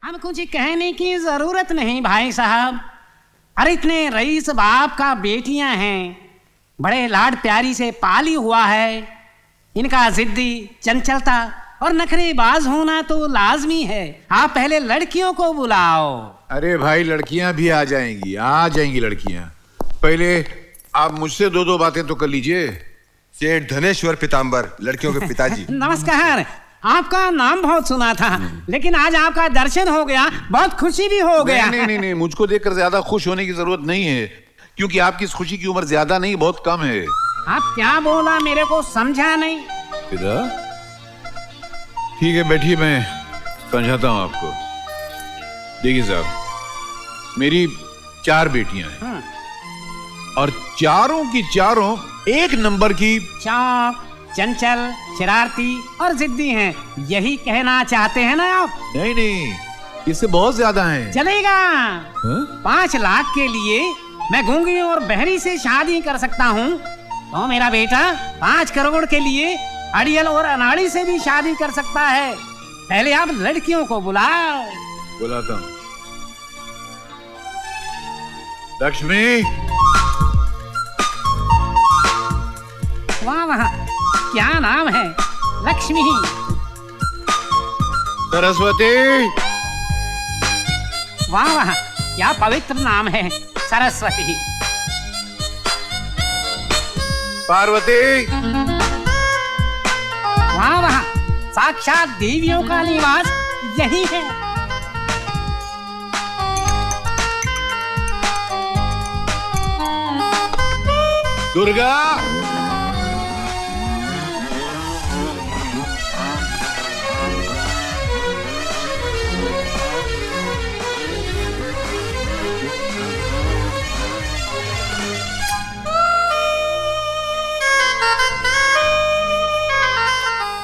हम कुछ कहने की जरूरत नहीं भाई साहब। अरे इतने रईस बाप का बेटियां हैं, बड़े लाड प्यारी से पाली हुआ है। इनका जिद्दी, चंचलता और नखरेबाज होना तो लाजमी है। आप पहले लड़कियों को बुलाओ। अरे भाई लड़कियां भी आ जाएंगी लड़कियां। पहले आप मुझसे दो बातें तो कर लीजिए। सेठ धनेश्वर पीताम्बर, लड़कियों के पिताजी। नमस्कार। आपका नाम बहुत सुना था, लेकिन आज आपका दर्शन हो गया, बहुत खुशी भी हो गया। नहीं, मुझको देखकर ज्यादा खुश होने की जरूरत नहीं है, क्योंकि आपकी इस खुशी की उम्र ज्यादा नहीं, बहुत कम है। आप क्या बोला मेरे को समझा नहीं। ठीक है बैठिए, मैं समझाता हूँ आपको। देखिए साहब, मेरी 4 बेटियां हैं और चारों की चारों एक नंबर की चाक, चंचल, शरारती और जिद्दी हैं। यही कहना चाहते हैं ना आप? नहीं, इससे बहुत ज्यादा हैं। चलेगा। 5 लाख के लिए मैं गूंगी और बहरी से शादी कर सकता हूँ, तो मेरा बेटा 5 करोड़ के लिए अड़ियल और अनाड़ी से भी शादी कर सकता है। पहले आप लड़कियों को बुलाओ। बुलाता हूँ। लक्ष्मी। वाह, क्या नाम है? लक्ष्मी। सरस्वती। वाह, क्या पवित्र नाम है, सरस्वती। पार्वती। वाह, साक्षात देवियों का निवास यही है। दुर्गा।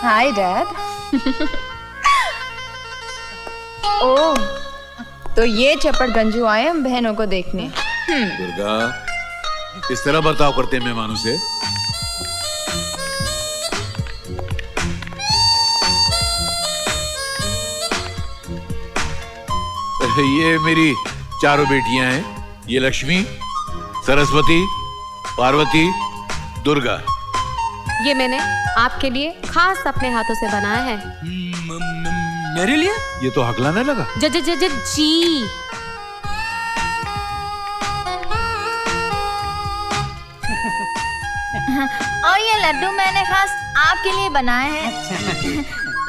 Hi dad. ओह, तो ये चपड़ गंजू आए हम बहनों को देखने। दुर्गा, इस तरह बर्ताव करते हैं मेहमानों से? ये मेरी 4 बेटियां हैं। ये लक्ष्मी, सरस्वती, पार्वती, दुर्गा। ये मैंने आपके लिए खास अपने हाथों से बनाया है। मेरे लिए? ये तो हकलाने लगा। ज ज ज ज जी। और ये लड्डू मैंने खास आपके लिए बनाए हैं।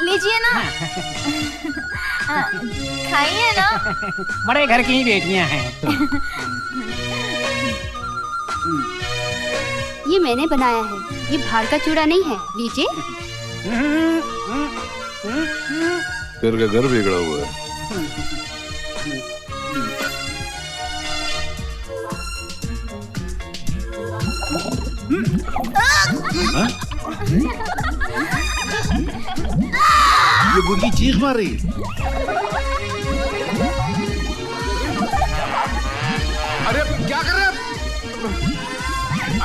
लीजिए ना, खाइए ना। बड़े घर की बेटियां हैं। ये मैंने बनाया है, ये बाहर का चूड़ा नहीं है, लीजिए। घर का घर बिगड़ा हुआ है। ये गुंगी चीख मार रही। अरे क्या कर रहे हैं?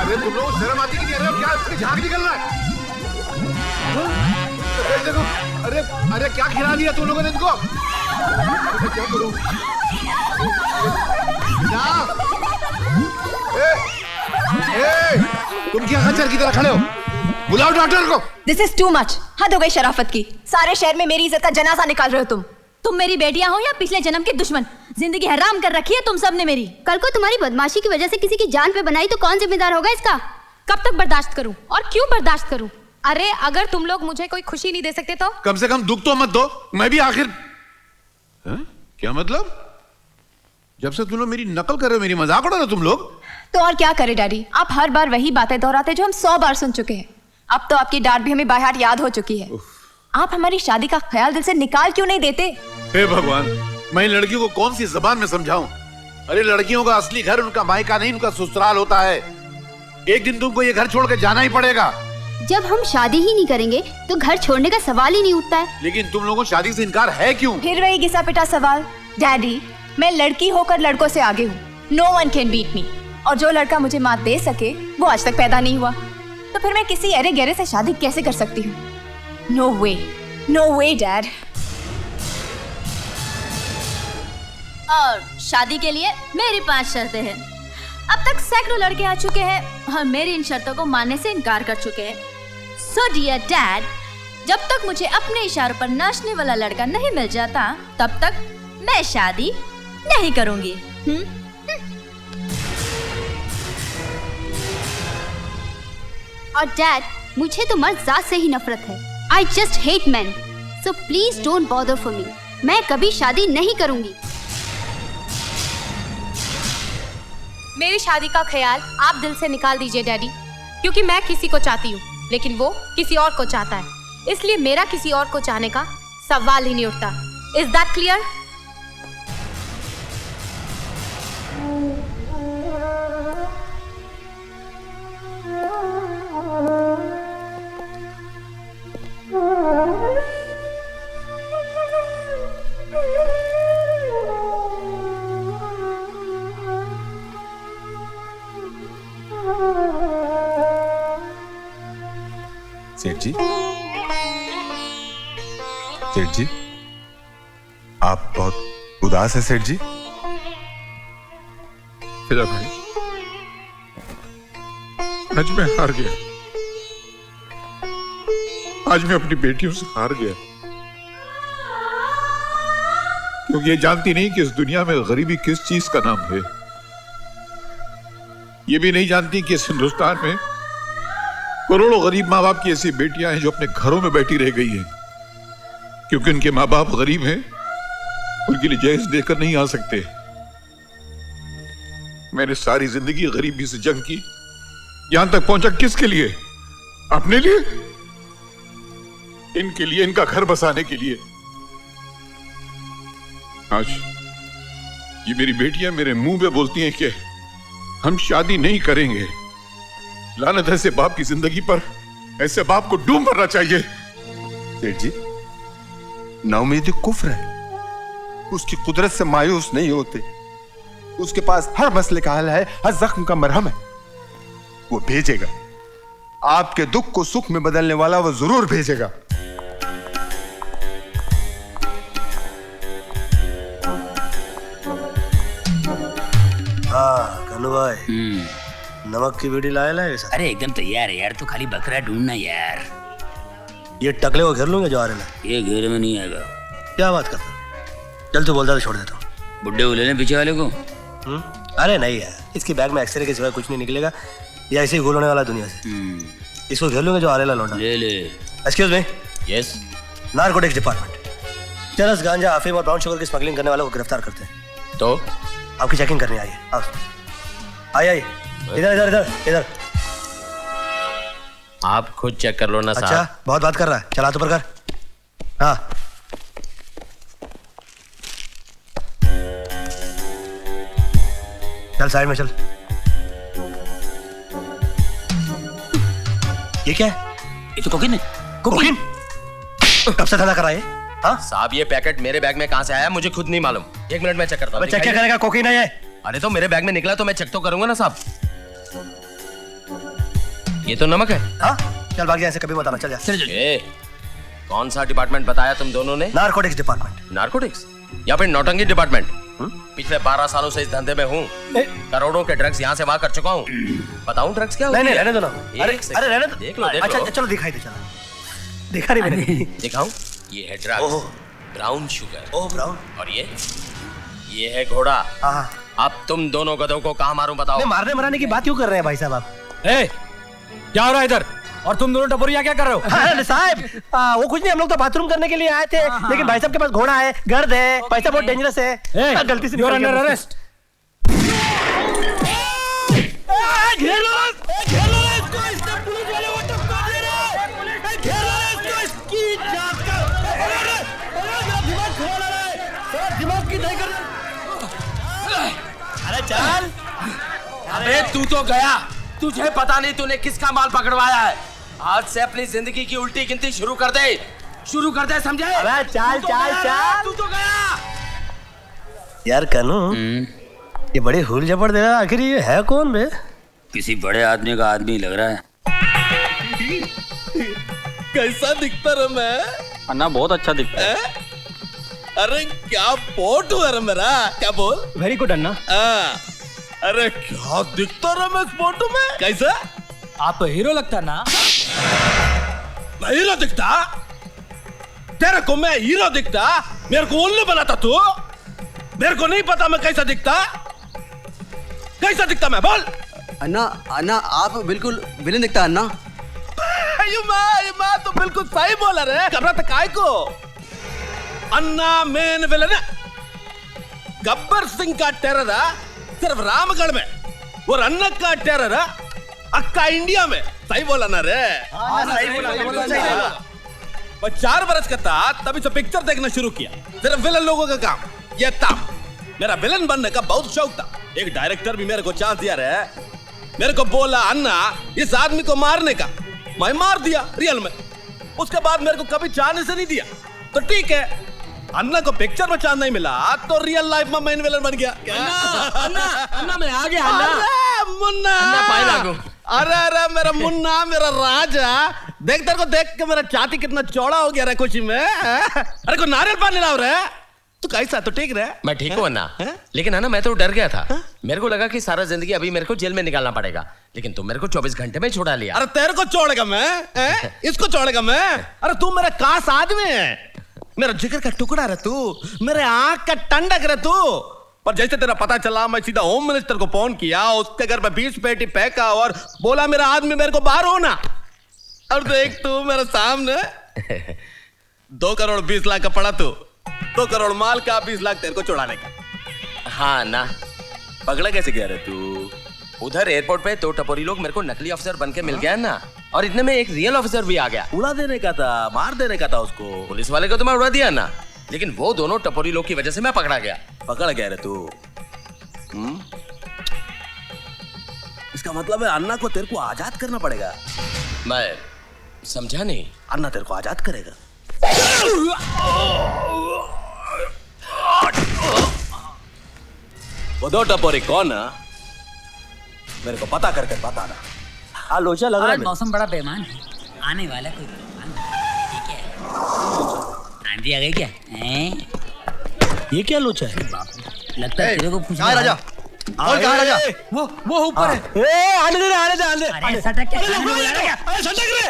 अरे तुम लोग शर्म आती नहीं? अरे क्या इसकी झाग निकल रहा है? देखो, अरे क्या खिला दिया तुम लोगों ने इनको? क्या करूं? तुम क्या खच्चर की तरह खड़े हो? बुलाओ डॉक्टर को। This is too much. हद हो गई शराफत की। सारे शहर में मेरी इज्जत का जनाजा निकाल रहे हो तुम मेरी बेटियां हो या पिछले जन्म के दुश्मन। जिंदगी हराम कर रखी है तुम सब ने मेरी। कल को तुम्हारी बदमाशी की वजह से किसी की जान पे बनाई तो कौन जिम्मेदार होगा इसका? कब तक बर्दाश्त करूं और क्यों बर्दाश्त करूं? अरे अगर तुम लोग मुझे कोई खुशी नहीं दे सकते तो कम से कम दुख तो मत दो। मैं भी आखिर क्या मतलब? जब से तुम लोग मेरी नकल कर रहे हो, मेरी मजाक उड़ा रहे हो तुम लोग। तो और क्या करे डैडी, आप हर बार वही बातें दोहराते जो हम 100 बार सुन चुके हैं। अब तो आपकी डांट भी हमें बाय हार्ट याद हो चुकी है। आप हमारी शादी का ख्याल दिल से निकाल क्यों नहीं देते? हे भगवान, मैं इन लड़कियों को कौन सी जबान में समझाऊं? अरे लड़कियों का असली घर उनका मायका नहीं, उनका ससुराल होता है। एक दिन तुमको ये घर छोड़ के जाना ही पड़ेगा। जब हम शादी ही नहीं करेंगे तो घर छोड़ने का सवाल ही नहीं उठता है। लेकिन तुम लोगों को शादी से इनकार है क्यों? फिर वही घिसा पिटा सवाल। डैडी, मैं लड़की होकर लड़कों से आगे हूँ। No one can beat me. और जो लड़का मुझे मात दे सके वो आज तक पैदा नहीं हुआ, तो फिर मैं किसी अरे गहरे से शादी कैसे कर सकती हूँ? नो वे डैड। और शादी के लिए मेरी 5 शर्तें हैं। अब तक सैकड़ों लड़के आ चुके हैं और मेरी इन शर्तों को मानने से इनकार कर चुके हैं। सो डियर डैड, जब तक मुझे अपने इशारों पर नाचने वाला लड़का नहीं मिल जाता तब तक मैं शादी नहीं करूंगी। और डैड, मुझे तो मर्द जात से ही नफरत है। I just hate man, so please don't bother for me. मैं कभी शादी नहीं करूंगी। मेरी शादी का ख्याल आप दिल से निकाल दीजिए डैडी, क्योंकि मैं किसी को चाहती हूँ लेकिन वो किसी और को चाहता है, इसलिए मेरा किसी और को चाहने का सवाल ही नहीं उठता। Is that clear? सेठ जी, सेठ जी, आप बहुत उदास है सेठ जी। फिजा भाई, आज मैं हार गया। आज मैं अपनी बेटियों से हार गया, क्योंकि ये जानती नहीं कि इस दुनिया में गरीबी किस चीज का नाम है। ये भी नहीं जानती कि इस हिंदुस्तान में करोड़ों गरीब माँ बाप की ऐसी बेटियां हैं जो अपने घरों में बैठी रह गई हैं, क्योंकि उनके माँ बाप गरीब हैं, उनके लिए जहेज लेकर नहीं आ सकते। मैंने सारी जिंदगी गरीबी से जंग की, यहां तक पहुंचा किसके लिए? अपने लिए, इनके लिए, इनका घर बसाने के लिए। आज ये मेरी बेटियां मेरे मुंह पे बोलती हैं कि हम शादी नहीं करेंगे। लानत ऐसे बाप की जिंदगी पर, ऐसे बाप को डूब मरना चाहिए। सेठ जी, नाउमीदी कुफ्र है। उसकी कुदरत से मायूस नहीं होते। उसके पास हर मसले का हल है, हर जख्म का मरहम है। वो भेजेगा, आपके दुख को सुख में बदलने वाला वो जरूर भेजेगा। हाँ कन्नू भाई, नमक की बीड़ी लाए सर। अरे एकदम तैयार है यार, तो खाली बकरा ढूंढना यार। ये टकले को घेर लूंगा जो आ रहे ना। ये घेरे में नहीं आएगा। क्या बात करता? चल तू बोलता तो छोड़ देता हूँ। बुड्ढे को लेने पीछे वाले को। अरे नहीं यार, इसकी बैग में एक्सरे के सिवाय कुछ नहीं निकलेगा। ये ऐसे ही घोलने वाला दुनिया से। इसको घेर लूंगा जो आ रहे लौंडा। ले ले। Excuse me. Yes. Narcotics department चरस, गांजा, अफीम और ब्राउन शुगर की स्मगलिंग करने वालों को गिरफ्तार करते हैं। तो आपकी चेकिंग करने आइए। आओ आइए, इधर इधर इधर इधर। आप खुद चेक कर लो ना साहब। अच्छा, बहुत बात कर रहा है, चला तो पर कर। हाँ चल साइड में चल। ये क्या है? ये तो कोकीन है। कोकीन? कब से धंधा कर रहा है? हाँ साहब, ये पैकेट मेरे बैग में कहाँ से आया मुझे खुद नहीं मालूम। 1 मिनट में चेक करता हूँ। चेक क्या करेगा? कोकीन है ये। अरे तो मेरे बैग में निकला तो मैं चेक तो करूंगा ना साहब। ये तो नमक है। हाँ चल भाग जा, ऐसे कभी मत आना। चल जा। कौन सा डिपार्टमेंट बताया तुम दोनों ने? Narcotics department. नारकोटिक्स या फिर नौटंकी डिपार्टमेंट? पिछले 12 सालों से इस धंधे में हूँ। करोड़ों के ड्रग्स यहाँ से वहाँ कर चुका हूँ। बताऊँ ड्रग्स क्या? नहीं रहने दो ना। अरे रहने दो। देख लो। अच्छा चलो दिखाई दे। चलो देखा नहीं मैंने। दिखाऊं? ये है ड्रग्स, ब्राउन शुगर। ओह ब्राउन। और ये है घोड़ा। हाँ। अब तुम दोनों गधों को कहाँ मारूं बताओ? मारने मराने की बात क्यों कर रहे हैं भाई साहब आप? क्या हो रहा है इधर? और तुम दोनों टपोरिया क्या कर रहे हो? साहब वो कुछ नहीं, हम लोग तो बाथरूम करने के लिए आए थे। लेकिन भाई साहब के पास घोड़ा है, गर्द है, पैसा बहुत डेंजरस है। गलती से You're under arrest। अरे चल। अबे तू तो गया, तुझे पता नहीं तूने किसका माल पकड़वाया है। आज से अपनी जिंदगी की उल्टी गिनती शुरू कर दे, समझे? अबे चल चल चल। तू तो गया यार कन्नू, ये बड़ी हुल जबर दे रहा है। आखिर ये है कौन बे? किसी बड़े आदमी का आदमी लग रहा है। कैसा दिखता रहा मैं? अन्ना बहुत अच्छा दिखता है। अरे क्या पोट हुआ रे मेरा, क्या बोल? वेरी गुड अन्ना। अरे क्या दिखता रहा मैं इस फोटो में, कैसा? आप तो हीरो लगता ना। मैं हीरो दिखता? तेरे को मैं हीरो दिखता? मेरे को उल्लू बनाता तू? मेरे को नहीं पता मैं कैसा दिखता? कैसा दिखता मैं, बोल? अन्ना अन्ना आप बिल्कुल विलेन दिखता अन्ना। ये माँ तो बिल्कुल सही बोला रे। घबरा तो काय को? अन्ना मेन विलेन है। गब्बर सिंह का टेरर सिर्फ रामगढ़ में, और अन्ना का टेरर अक्का इंडिया में। सही बोला ना रे? सही बोला। मैं 4 बरस का था तभी से पिक्चर देखना शुरू किया। सिर्फ विलन लोगों का काम ये था। मेरा विलन बनने का बहुत शौक था। एक डायरेक्टर भी मेरे को चांस दिया रे। मेरे को बोला अन्ना इस आदमी को मारने का, मैं मार दिया रियल में। उसके बाद मेरे को कभी चांस नहीं दिया। तो ठीक है, अन्ना को पिक्चर में चांस नहीं मिला तो रियल लाइफ में मेन विलन बन गया। अन्ना मैं आ गया। अरे मुन्ना, अरे मेरा मुन्ना, मेरा राजा, देख तेरे को देख के मेरा छाती कितना चौड़ा हो गया रे खुशी में। अरे को नारियल पानी लाओ रे। तू कैसा, तो ठीक रहे? मैं ठीक हूँ अन्ना, लेकिन अन्ना मैं तो डर गया था। मेरे को लगा कि सारा जिंदगी अभी मेरे को जेल में निकालना पड़ेगा, लेकिन तुम मेरे को 24 घंटे में छोड़ा लिया। अरे तेरे को छोड़ेगा मैं? इसको छोड़ेगा मैं? अरे तू मेरा खास आदमी है, मेरा जिगर का टुकड़ा रहे तू, मेरे आंख का टंडक रहे तू। पर जैसे तेरा पता चला मैं सीधा होम मिनिस्टर को फोन किया, उसके घर पे 20 पेटी फेंका और बोला मेरा आदमी मेरे को बाहर होना। और देख तू मेरे सामने 2 करोड़ 20 लाख का पड़ा तू, 2 करोड़ माल का 20 लाख तेरे को चुड़ाने का। हाँ ना, पगड़ा कैसे गया रे तू? उधर एयरपोर्ट पे 2 टपोरी लोग मेरे को नकली अफसर बन के मिल गया ना, और इतने में एक रियल ऑफिसर भी आ गया। उड़ा देने का था, मार देने का था उसको। पुलिस वाले को तो मैं उड़ा दिया ना, लेकिन वो दोनों टपोरी लोग की वजह से मैं पकड़ा गया। पकड़ गया रे तू? इसका मतलब है अन्ना को तेरे को आजाद करना पड़ेगा। मैं समझा नहीं। अन्ना तेरे को आजाद करेगा। वो 2 टपोरी कौन है मेरे को पता करके बताना। हाँ लोचा लग रहा है। मौसम बड़ा बेईमान है, आने वाला कोई तूफान है। ठीक है, आंधी आ गई क्या? ये क्या लोचा है? लगता है तेरे को पूछना कहाँ राजा? और कहाँ राजा? वो ऊपर है। आने दे। अरे सटक के अरे सटक रे।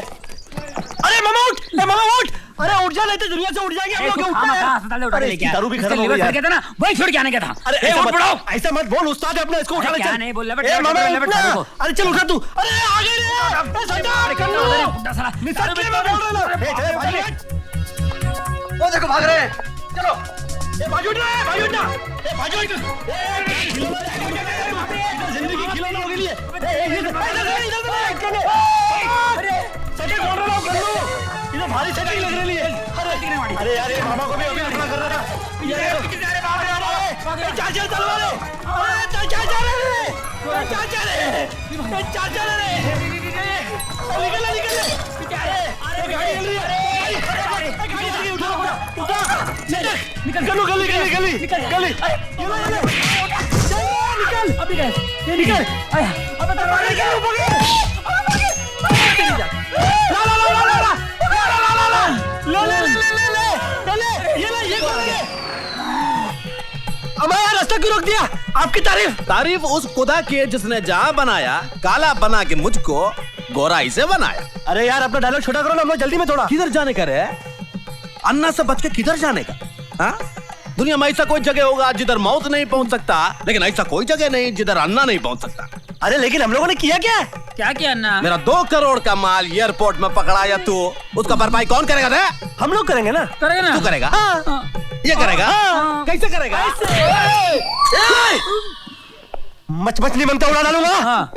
अरे मामा उठ। अरे उठ जा, नहीं तो दुनिया से उठ जाएंगे हम लोग। अस्पताल उठा के लेके आ। दारू भी खत्म हो गई यार। ना वही छोड़ के आने का था। अरे ऐसा मत बोल, उस्ताद है अपना, इसको उठा ले। क्या नहीं बोल रहा है? मामा अरे चल उठा तू। अरे आगे रे। वो देखो भाग रहे हैं। चलो बाजू उठना। जिंदगी खिलौना हो गई है। भारी सेटिंग लग रही है। अरे यार ये मामा को भी अभी अपना कर रहा था। हमारा रास्ता क्यों रोक दिया? आपकी तारीफ उस खुदा की है जिसने जहां बनाया काला बना के मुझको गोराई से बनाया। अरे यार अपना डायलॉग छोटा करो ना, हम लोग जल्दी में थोड़ा। किधर जाने का रे? अन्ना से बच के किधर जाने का? हाँ? दुनिया में ऐसा कोई जगह होगा जिधर मौत नहीं पहुंच सकता, लेकिन ऐसा कोई जगह नहीं जिधर अन्ना नहीं पहुंच सकता। अरे लेकिन हम लोगों ने किया क्या? क्या किया अन्ना? मेरा 2 करोड़ का माल एयरपोर्ट में पकड़ाया तू, उसका भरपाई कौन करेगा रे? हम लोग करेंगे ना। करेगा ना? तू करेगा? ये करेगा? कैसे करेगा? मच नहीं मांगता, उड़ा डालूंगा।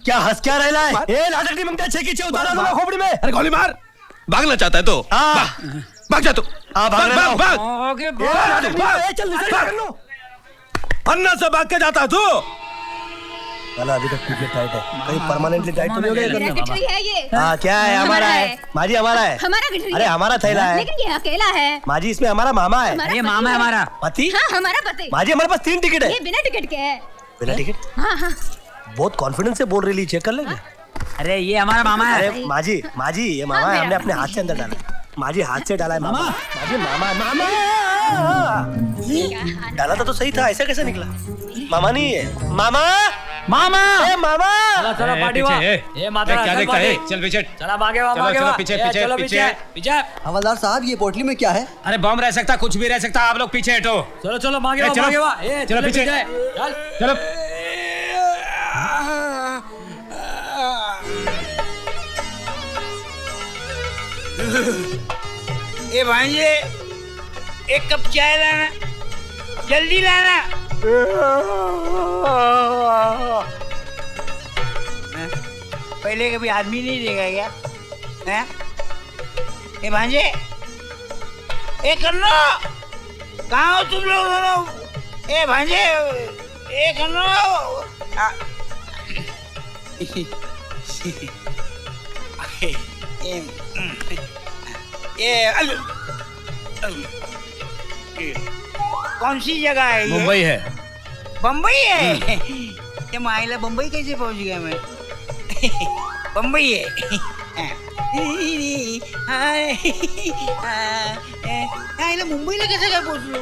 क्या हंस क्या रहा है? नाटक नहीं मांगता, 6 की 6 उतार डालूंगा खोपड़ी में। अरे गोली मार। भागना चाहता है तो भाग जा तू। भाग। अन्ना से भाग के जाता तू। अभी तक टाइट है, कहीं परमानेंटली टाइट तो नहीं हो गया? गठरी है ये। हाँ क्या है? हमारा है माजी, हमारा है। हमारा गठरी। अरे हमारा थैला है, लेकिन ये अकेला है माजी। इसमें हमारा मामा है। ये मामा है हमारा पति। हाँ हमारा पति। माजी हमारे पास 3 टिकट है। ये बिना टिकट के है। बिना टिकट? हाँ। बहुत कॉन्फिडेंस से बोल रही, चेक कर लेंगे। अरे ये हमारा मामा है। अरे माजी ये मामा है, हमने अपने हाथ से अंदर डाला। माझी हाथ से डाला है मामा। माझी मामा मामा डाला था तो सही था, ऐसा कैसे निकला? मामा नहीं है, मामा मामा मामा। चला चला पार्टी वाह। ये माता क्या देखता है? चल पीछे। चला भागे वाह भागे वाह। पीछे पीछे पीछे पीछे। हवलदार साहब ये पोटली में क्या है? अरे बम रह सकता, कुछ भी रह सकता, आप लोग पीछे हटो। चलो चलो भागे वाह भागे वाह। चलो पीछे चल चलो। ए भांजे, एक कप चाय लाना, जल्दी लाना। पहले कभी आदमी नहीं देखा क्या? हैं? ए भांजे, ए कन्नो, कहाँ हो तुम लोग दोनों? ए भांजे, ए कन्नो। कौन सी जगह है ये? मुंबई है। बम्बई है? ये माइला बम्बई कैसे पहुंच गया मैं? बम्बई है। मुंबईला कसं काय पोहोचलो?